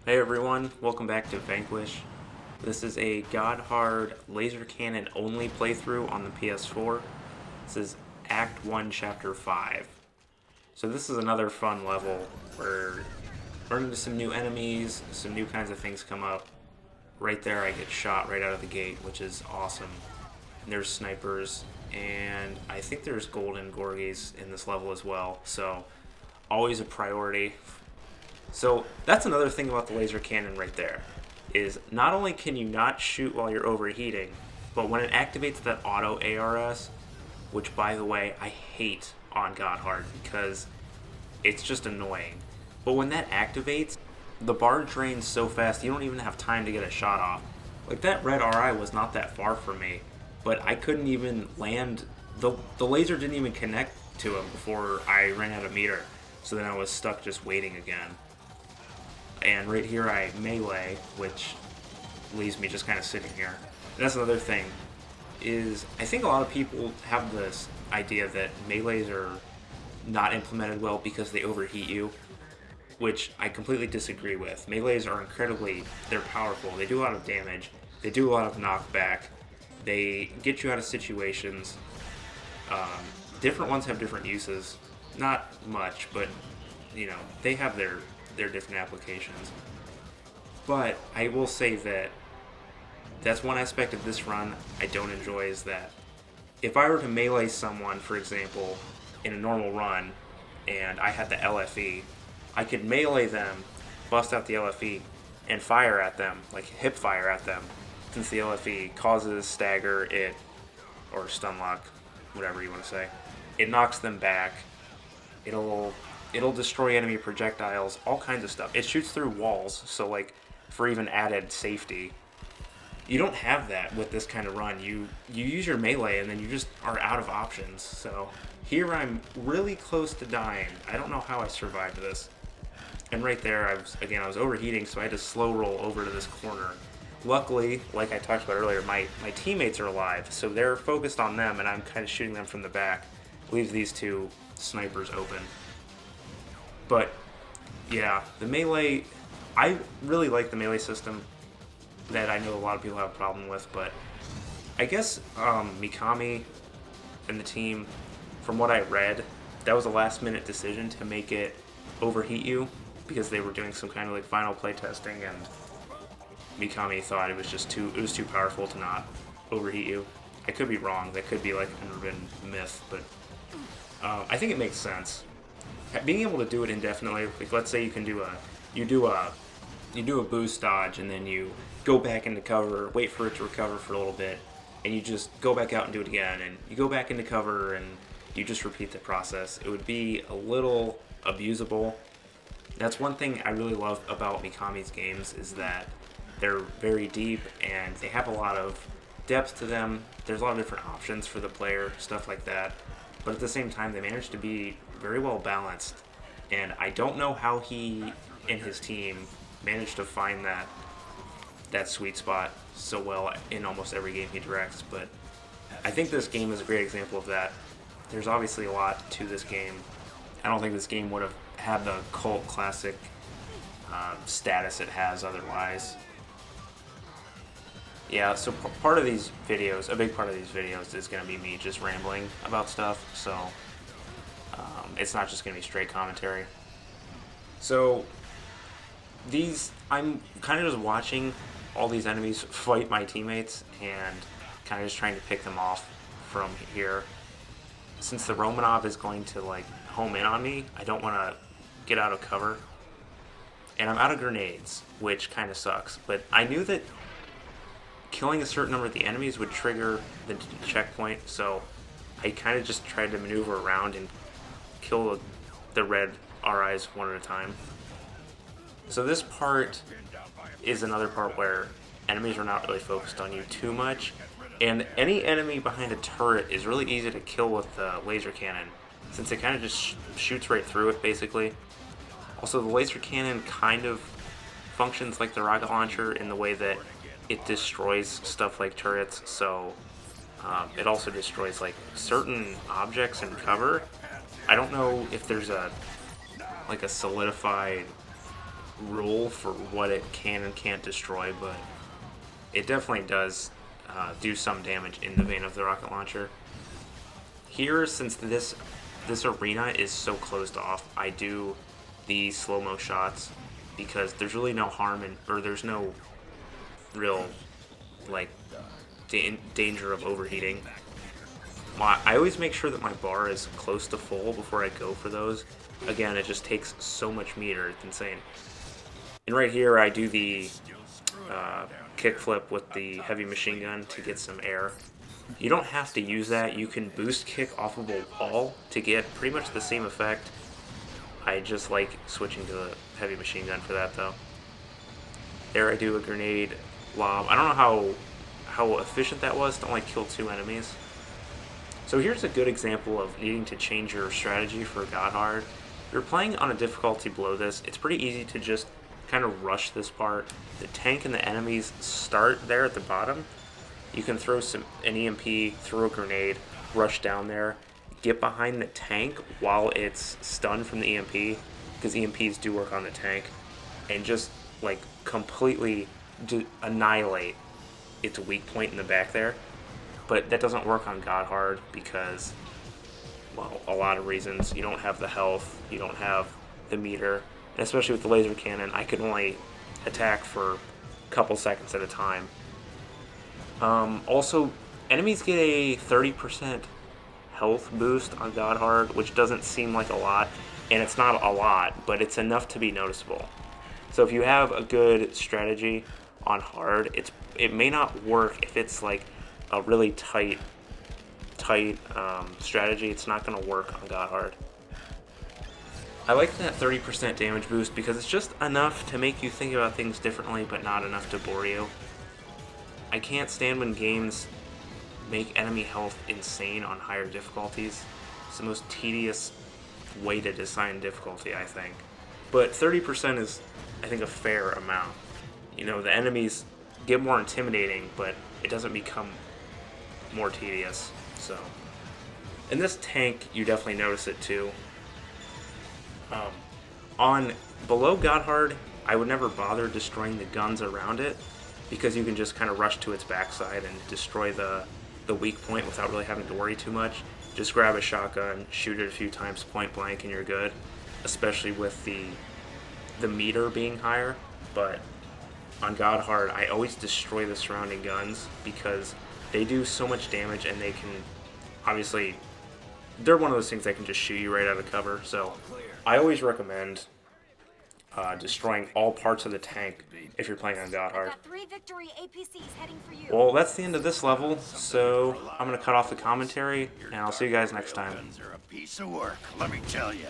Hey everyone, welcome back to Vanquish. This is a God Hard laser cannon only playthrough on the PS4. This is Act 1, Chapter 5. So this is another fun level where run into some new enemies, some new kinds of things come up. Right there I get shot right out of the gate, which is awesome. And there's snipers, and I think there's golden Gorgies in this level as well, so always a priority. So that's another thing about the laser cannon right there, is not only can you not shoot while you're overheating, but when it activates that auto ARS, which by the way I hate on God Hard because it's just annoying. But when that activates, the bar drains so fast you don't even have time to get a shot off. Like that red RI was not that far from me, but I couldn't even land. The laser didn't even connect to him before I ran out of meter. So then I was stuck just waiting again. And right here I melee, which leaves me just kind of sitting here. And that's another thing, is I think a lot of people have this idea that melees are not implemented well because they overheat you, which I completely disagree with. Melees are they're powerful, they do a lot of damage, they do a lot of knockback, they get you out of situations. Different ones have different uses, not much, but they have their different applications. But I will say that that's one aspect of this run I don't enjoy, is that if I were to melee someone, for example, in a normal run, and I had the LFE, I could melee them, bust out the LFE, and fire at them, like hip fire at them, since the LFE causes stagger, or stun lock, whatever you want to say. It knocks them back. It'll destroy enemy projectiles, all kinds of stuff. It shoots through walls, so like for even added safety. You don't have that with this kind of run. You use your melee and then you just are out of options. So here I'm really close to dying. I don't know how I survived this. And right there I was overheating, so I had to slow roll over to this corner. Luckily, like I talked about earlier, my teammates are alive, so they're focused on them and I'm kind of shooting them from the back. Leaves these two snipers open. But yeah, the melee, I really like the melee system that I know a lot of people have a problem with, but I guess Mikami and the team, from what I read, that was a last minute decision to make it overheat you because they were doing some kind of like final play testing, and Mikami thought it was too powerful to not overheat you. I could be wrong. That could be like an urban myth, but I think it makes sense. Being able to do it indefinitely, like let's say you do a boost dodge and then you go back into cover, wait for it to recover for a little bit, and you just go back out and do it again, and you go back into cover and you just repeat the process. It would be a little abusable. That's one thing I really love about Mikami's games, is that they're very deep and they have a lot of depth to them. There's a lot of different options for the player, stuff like that. But at the same time, they manage to be very well balanced. And I don't know how he and his team managed to find that sweet spot so well in almost every game he directs. But I think this game is a great example of that. There's obviously a lot to this game. I don't think this game would have had the cult classic status it has otherwise. Yeah, so part of these videos, a big part of these videos is going to be me just rambling about stuff, so it's not just going to be straight commentary. So I'm kind of just watching all these enemies fight my teammates and kind of just trying to pick them off from here. Since the Romanov is going to like home in on me, I don't want to get out of cover. And I'm out of grenades, which kind of sucks, but I knew that killing a certain number of the enemies would trigger the checkpoint, so I kind of just tried to maneuver around and kill the red RIs one at a time. So this part is another part where enemies are not really focused on you too much, and any enemy behind a turret is really easy to kill with the laser cannon, since it kind of just shoots right through it basically. Also, the laser cannon kind of functions like the rocket launcher in the way that it destroys stuff like turrets, so it also destroys like certain objects in cover. I don't know if there's a solidified rule for what it can and can't destroy, but it definitely does do some damage in the vein of the rocket launcher. Here, since this arena is so closed off, I do the slow-mo shots because there's really no harm in, or there's no real like danger of overheating. I always make sure that my bar is close to full before I go for those. Again, it just takes so much meter, it's insane. And right here, I do the kickflip with the heavy machine gun to get some air. You don't have to use that. You can boost kick off of a wall to get pretty much the same effect. I just like switching to the heavy machine gun for that though. There I do a grenade lob. I don't know how efficient that was to only kill 2 enemies. So here's a good example of needing to change your strategy for God Hard. If you're playing on a difficulty below this, it's pretty easy to just kind of rush this part. The tank and the enemies start there at the bottom. You can throw an EMP, throw a grenade, rush down there, get behind the tank while it's stunned from the EMP, because EMPs do work on the tank, and just like completely annihilate its weak point in the back there. But that doesn't work on God Hard because, well, a lot of reasons. You don't have the health, you don't have the meter, and especially with the laser cannon, I can only attack for a couple seconds at a time. Also, enemies get a 30% health boost on God Hard, which doesn't seem like a lot, and it's not a lot, but it's enough to be noticeable. So if you have a good strategy on hard, it may not work if it's like a really tight strategy. It's not going to work on God Hard. I like that 30% damage boost because it's just enough to make you think about things differently, but not enough to bore you. I can't stand when games make enemy health insane on higher difficulties. It's the most tedious way to design difficulty, I think. But 30% is, I think, a fair amount. You know, the enemies get more intimidating, but it doesn't become more tedious. So, in this tank, you definitely notice it too. On below God Hard, I would never bother destroying the guns around it because you can just kind of rush to its backside and destroy the weak point without really having to worry too much. Just grab a shotgun, shoot it a few times point blank, and you're good. Especially with the meter being higher. But on God Hard, I always destroy the surrounding guns because they do so much damage, and they can obviously, they're one of those things that can just shoot you right out of cover. So I always recommend destroying all parts of the tank if you're playing on God Hard. Well, that's the end of this level, so I'm going to cut off the commentary, and I'll see you guys next time. Guns are a piece of work, let me tell you.